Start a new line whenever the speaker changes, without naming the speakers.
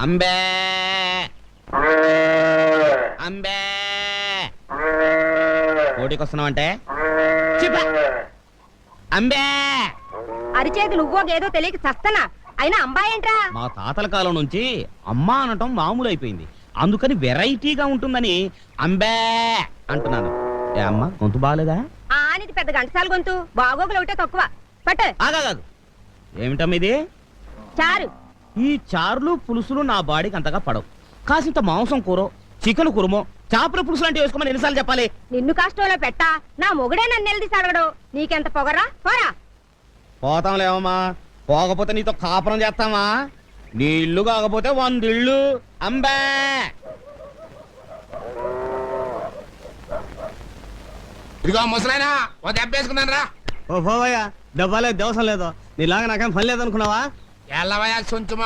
అంబే అంబే పోటీకి వస్తున్నావంటే అంబే.
అరిచేది నువ్వో గేదో తెలియక చస్తనా, అయినా అంబాయేంట్రా?
మా తాతల కాలం నుంచి అమ్మా అనటం మామూలు అయిపోయింది, అందుకని వెరైటీగా ఉంటుందని అంబే అంటున్నాను. ఏ అమ్మ గొంతు బాగాలేదా?
ఆనిది పెద్ద గంటసాల గొంతు, బాగోగులు ఒకటే తక్కువ. పట్టు.
ఆగాదు, ఏమిటమ్మ ఇది?
చారు.
ఈ చారులు పులుసులు నా బాడీకి అంతగా పడవు. కాసింత మాంసం కూర, చికెన్ కురుమో, చేపల పులుసు లాంటివి వేసుకోమని ఎన్నిసార్లు చెప్పాలి?
నిన్ను కష్టంలో పెట్టా, నా మొగుడే నన్ను నిలదీసి అడగడు. నీకెంత పొగరా? పోరా.
పోతాంలేమమ్మా, పోకపోతే నీతో కాపురం చేస్తామా? నీ ఇల్లు కాకపోతే 100 ఇళ్ళు. అంబే.
ఇదిగో ముసలాయనా, ఓ దెబ్బ వేసుకున్నాను రా.
ఓ పోవయ్యా, డబ్బాలేదు, దవసం లేదు, నీలాగా నాకేం పని లేదనుకున్నావా?
ఎల్లవయ్యా, కొంచెం